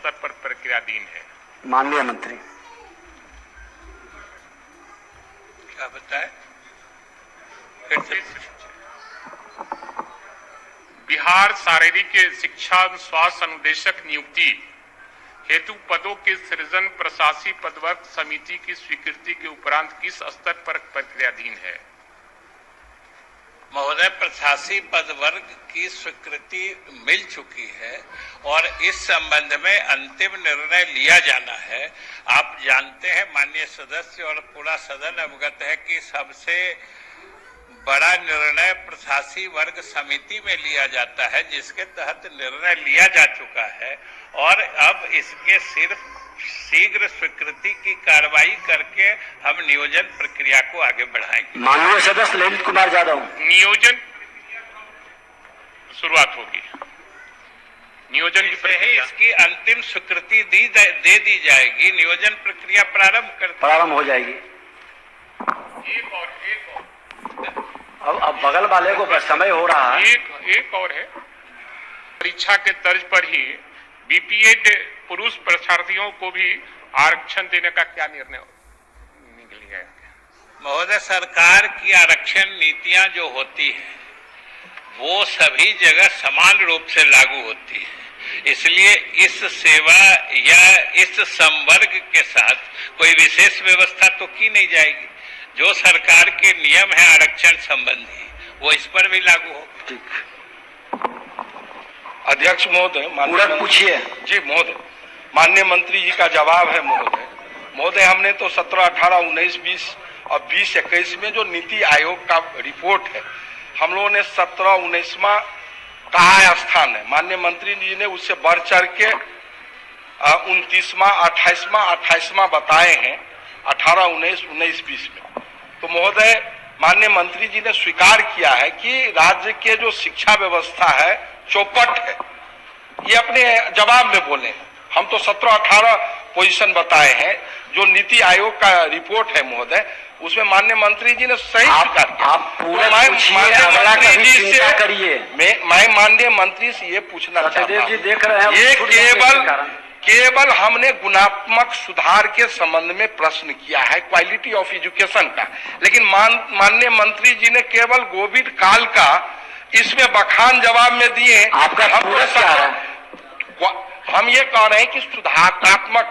स्तर पर प्रक्रियाधीन है। माननीय मंत्री क्या बताए? बिहार शारीरिक शिक्षा स्वास्थ्य अनुदेशक नियुक्ति हेतु पदों के सृजन प्रशासी पदवर्ग समिति की स्वीकृति के उपरांत किस स्तर पर प्रक्रियाधीन है? महोदय, प्रशासी पद वर्ग की स्वीकृति मिल चुकी है और इस संबंध में अंतिम निर्णय लिया जाना है। आप जानते हैं, माननीय सदस्य और पूरा सदन अवगत है कि सबसे बड़ा निर्णय प्रशासी वर्ग समिति में लिया जाता है, जिसके तहत निर्णय लिया जा चुका है और अब इसके सिर्फ शीघ्र स्वीकृति की कार्रवाई करके हम नियोजन प्रक्रिया को आगे बढ़ाएंगे। माननीय सदस्य ललित कुमार यादव, नियोजन शुरुआत होगी। नियोजन की प्रक्रिया इसकी अंतिम स्वीकृति दे दी जाएगी, नियोजन प्रक्रिया प्रारंभ हो जाएगी। एक और अब बगल वाले को समय हो रहा है। एक और है, परीक्षा के तर्ज पर ही बीपीएड पुरुष परीक्षार्थियों को भी आरक्षण देने का क्या निर्णय निकल गया? महोदय, सरकार की आरक्षण नीतियां जो होती है वो सभी जगह समान रूप से लागू होती है, इसलिए इस सेवा या इस संवर्ग के साथ कोई विशेष व्यवस्था तो की नहीं जाएगी। जो सरकार के नियम है आरक्षण संबंधी वो इस पर भी लागू हो। अध्यक्ष महोदय, पूछिए। जी महोदय, माननीय मंत्री जी का जवाब है महोदय, हमने तो 17, 18, 19, 20 और 20, 21 में जो नीति आयोग का रिपोर्ट है, हम लोगों ने 17, 19वां कहा स्थान है। माननीय मंत्री जी ने उससे बढ़ चढ़ के 29वां, 28वां बताए हैं, 18, 19, 19, 20 में। तो महोदय, माननीय मंत्री जी ने स्वीकार किया है कि राज्य के जो शिक्षा व्यवस्था है चौपट है। ये अपने जवाब में बोले हैं। हम तो 17, 18 पोजीशन बताए हैं। जो नीति आयोग का रिपोर्ट है महोदय, उसमें माननीय मंत्री जी ने सही स्वीकार किया। आप पूरा चिंता करिए। मैं माननीय मंत्री से ये पूछना चाहता हूं, जी देख रहे हैं, ये केवल हमने गुणात्मक सुधार के संबंध में प्रश्न किया है, क्वालिटी ऑफ एजुकेशन का, लेकिन माननीय मंत्री जी ने केवल कोविड काल का इसमें बखान जवाब में दिए। आपका हम ये कह रहे हैं कि सुधारात्मक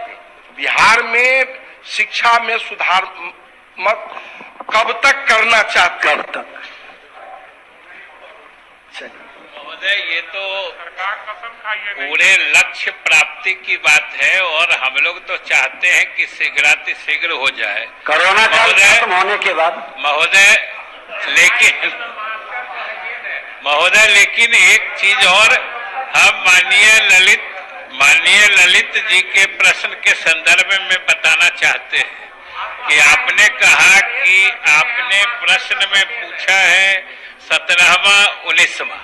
बिहार में शिक्षा में सुधारात्मक कब तक करना चाहते हैं? महोदय, ये तो पूरे लक्ष्य प्राप्ति की बात है और हम लोग तो चाहते हैं कि शीघ्र हो जाए कोरोना काल खत्म होने के बाद। महोदय, लेकिन एक चीज और, हम माननीय ललित जी के प्रश्न के संदर्भ में बताना चाहते हैं कि आपने कहा कि आपने प्रश्न में पूछा है 17वां, 19वां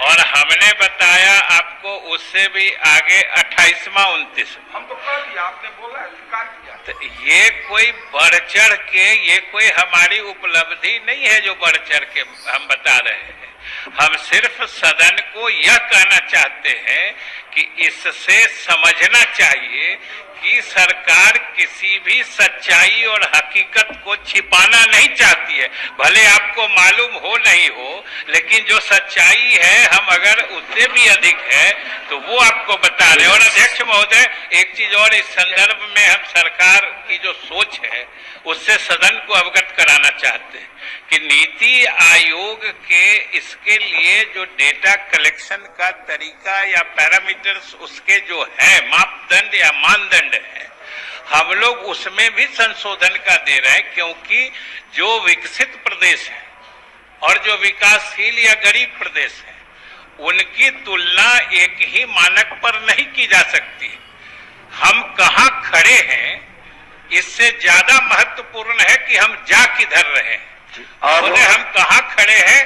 और हमने बताया आपको उससे भी आगे 28वां, 29वां। हम तो कह दिया, आपने बोला स्वीकार किया। तो ये कोई बढ़ चढ़ के, ये कोई हमारी उपलब्धि नहीं है जो बढ़ चढ़ के हम बता रहे हैं। हम सिर्फ सदन को यह कहना चाहते हैं कि इससे समझना चाहिए कि सरकार किसी भी सच्चाई और हकीकत को छिपाना नहीं चाहती है। भले आपको मालूम हो नहीं हो, लेकिन जो सच्चाई है हम अगर उससे भी अधिक है तो वो आपको बता रहे हैं। और अध्यक्ष महोदय, एक चीज और इस संदर्भ में हम सरकार की जो सोच है उससे सदन को अवगत कराना चाहते हैं कि नीति आयोग के इसके लिए जो डेटा कलेक्शन का तरीका या पैरामीटर्स उसके जो है मापदंड या मानदंड है, हम लोग उसमें भी संशोधन का दे रहे हैं, क्योंकि जो विकसित प्रदेश है और जो विकासशील या गरीब प्रदेश है उनकी तुलना एक ही मानक पर नहीं की जा सकती। हम कहाँ खड़े हैं इससे ज्यादा महत्वपूर्ण है कि हम जा किधर रहे हैं। और हम कहाँ खड़े हैं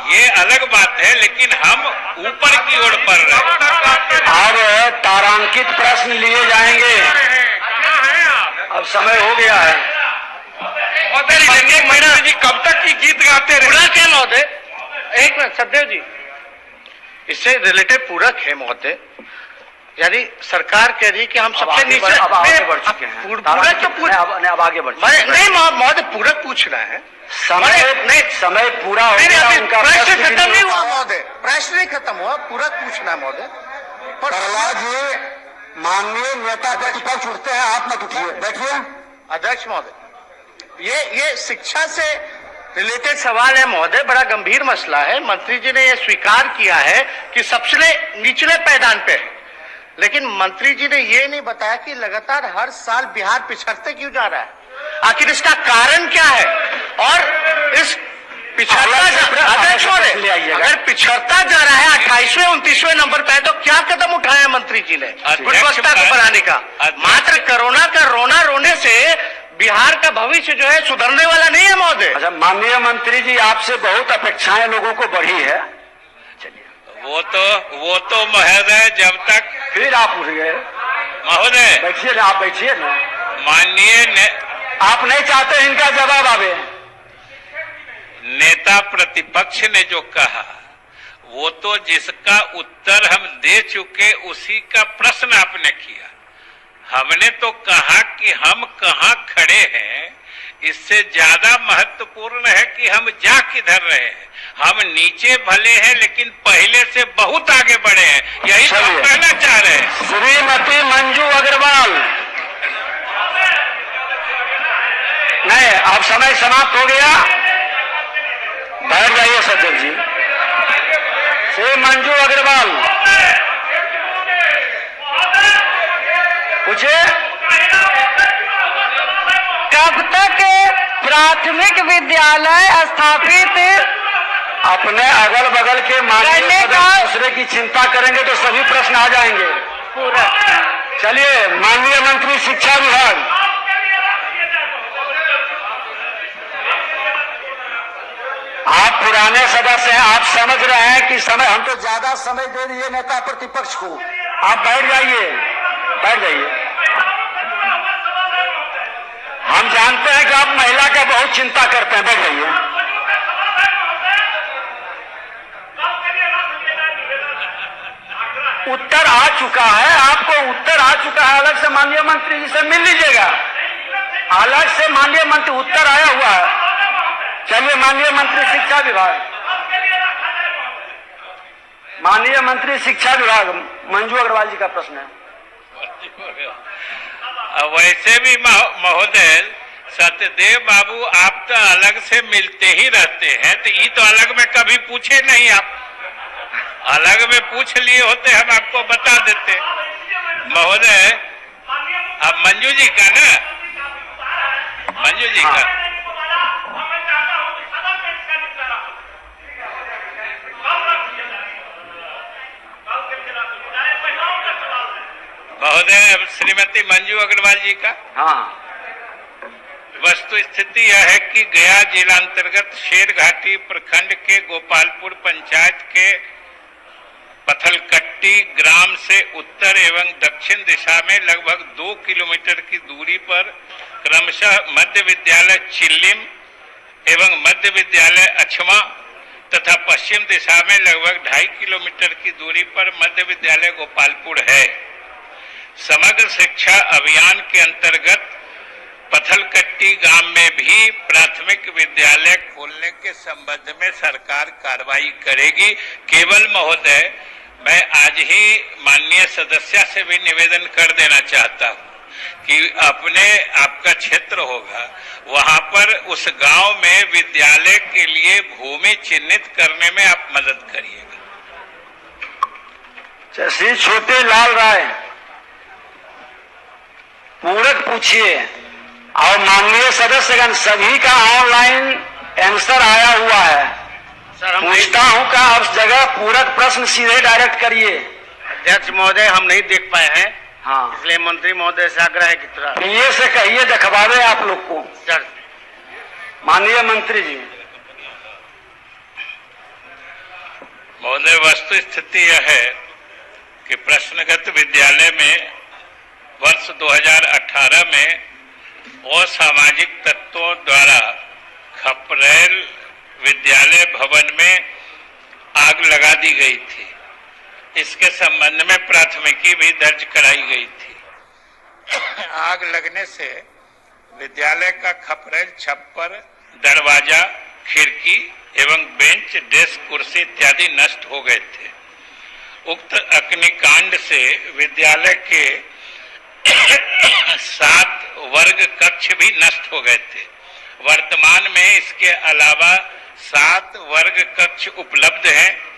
ये अलग बात है, लेकिन हम ऊपर की ओर बढ़ रहे हैं। अब तारांकित प्रश्न लिए जाएंगे। अब समय हो गया है। मंत्री जी कब तक की गीत गाते रहे? क्या महोदय, एक मिनट सदैव जी, इससे रिलेटेड पूरक है महोदय। यानी सरकार कह रही है कि हम सबसे नीचे अब आगे बढ़ चुके हैं। पूरा तो पूरा अब आगे बढ़ चुके हैं। नहीं महोदय, पूरा पूछ रहा है। समय पूरा हो गया, उनका प्रश्न खत्म नहीं हुआ महोदय, प्रश्न नहीं खत्म हुआ, पूरा पूछना है महोदय। प्रहलाद जी, माननीय नेता प्रतिपक्ष उठते हैं, आप मत उठिए, बैठिए। अध्यक्ष महोदय, ये शिक्षा से रिलेटेड सवाल है महोदय, बड़ा गंभीर मसला है। मंत्री जी ने यह स्वीकार किया है कि सबसे निचले पायदान पे है, लेकिन मंत्री जी ने यह नहीं बताया कि लगातार हर साल बिहार पिछड़ते क्यों जा रहा है, आखिर इसका कारण क्या है। और इस अध्यक्ष महोदय, अगर पिछड़ता जा रहा है 28वें 29वें नंबर पे है, तो क्या कदम उठाया मंत्री जी ने गुणवत्ता को बढ़ाने का। मात्र कोरोना का रोना रोने से बिहार का भविष्य जो है सुधरने वाला नहीं है महोदय। अच्छा, माननीय मंत्री जी, आपसे बहुत अपेक्षाएं लोगों को बढ़ी है। चलिए, वो तो महोदय, जब तक फिर आप उठ गए। महोदय बैठिए ना, आप बैठिए ना। माननीय आप नहीं चाहते इनका जवाब आवे। नेता प्रतिपक्ष ने जो कहा वो तो जिसका उत्तर हम दे चुके, उसी का प्रश्न आपने किया। हमने तो कहा कि हम कहां खड़े हैं, इससे ज्यादा महत्वपूर्ण है कि हम जा किधर रहे हैं। हम नीचे भले हैं, लेकिन पहले से बहुत आगे बढ़े हैं, यही तो हम कहना चाह रहे हैं। श्रीमती मंजू अग्रवाल, नहीं, अब समय समाप्त हो गया, बैठ जाइए सज्जन जी। श्री मंजू अग्रवाल, पूछे। कब तक प्राथमिक विद्यालय स्थापित अपने अगल बगल के माननीय दूसरे की चिंता करेंगे तो सभी प्रश्न आ जाएंगे पूरा। चलिए, माननीय मंत्री शिक्षा विभाग, आप पुराने सदस्य हैं, आप समझ रहे हैं कि समय, हम तो ज्यादा समय दे दिए नेता प्रतिपक्ष को। आप बैठ जाइए, बैठ जाइए। हम जानते हैं कि आप महिला का बहुत चिंता करते हैं, बैठ जाइए। उत्तर आ चुका है, आपको उत्तर आ चुका है, अलग से माननीय मंत्री जी से मिल लीजिएगा। अलग से माननीय मंत्री, उत्तर आया हुआ है। चलिए, माननीय मंत्री शिक्षा विभाग, माननीय मंत्री शिक्षा विभाग मंजू अग्रवाल जी का प्रश्न है। वैसे भी महोदय सत्यदेव बाबू, आप तो अलग से मिलते ही रहते हैं, तो ये तो अलग में कभी पूछे नहीं। आप अलग में पूछ लिए होते, हम आपको बता देते। महोदय, अब मंजू जी का ना, मंजू जी का महोदय, अब श्रीमती मंजू अग्रवाल जी का। हाँ, वस्तु स्थिति यह है कि गया जिला अंतर्गत शेरघाटी प्रखंड के गोपालपुर पंचायत के पथलकट्टी ग्राम से उत्तर एवं दक्षिण दिशा में लगभग 2 किलोमीटर की दूरी पर क्रमशः मध्य विद्यालय चिल्लिम एवं मध्य विद्यालय अछमा तथा पश्चिम दिशा में लगभग 2.5 किलोमीटर की दूरी पर मध्य विद्यालय गोपालपुर है। समग्र शिक्षा अभियान के अंतर्गत पथलकट्टी गांव में भी प्राथमिक विद्यालय खोलने के संबंध में सरकार कार्रवाई करेगी। केवल महोदय, मैं आज ही माननीय सदस्य से भी निवेदन कर देना चाहता हूं कि अपने आपका क्षेत्र होगा, वहां पर उस गांव में विद्यालय के लिए भूमि चिन्हित करने में आप मदद करिएगा। श्री छोटे लाल राय, पूरक पूछिए। और माननीय सदस्यगण, सभी का ऑनलाइन आंसर आया हुआ है। सर, पूछता हूं का उस जगह पूरक प्रश्न सीधे डायरेक्ट करिए। अध्यक्ष महोदय, हम नहीं देख पाए हैं, हाँ, इसलिए मंत्री महोदय से आग्रह है कि थोड़ा पीए से कहिए दिखवावे आप लोग को। सर, माननीय मंत्री जी। महोदय, वस्तु स्थिति यह है कि प्रश्नगत विद्यालय में वर्ष 2018 में असामाजिक तत्वों द्वारा खपरेल विद्यालय भवन में आग लगा दी गई थी। इसके संबंध में प्राथमिकी भी दर्ज कराई गई थी। आग लगने से विद्यालय का खपरेल, छप्पर, दरवाजा, खिड़की एवं बेंच, डेस्क, कुर्सी इत्यादि नष्ट हो गए थे। उक्त अग्निकांड से विद्यालय के 7 वर्ग कक्ष भी नष्ट हो गए थे। वर्तमान में इसके अलावा 7 वर्ग कक्ष उपलब्ध हैं,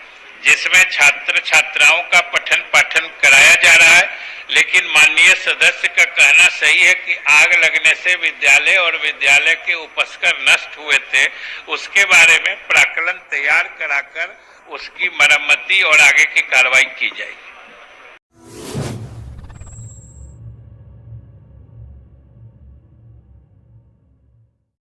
जिसमें छात्र छात्राओं का पठन पाठन कराया जा रहा है। लेकिन माननीय सदस्य का कहना सही है कि आग लगने से विद्यालय और विद्यालय के उपस्कर नष्ट हुए थे, उसके बारे में प्राक्कलन तैयार कराकर उसकी मरम्मती और आगे की कार्रवाई की जाएगी।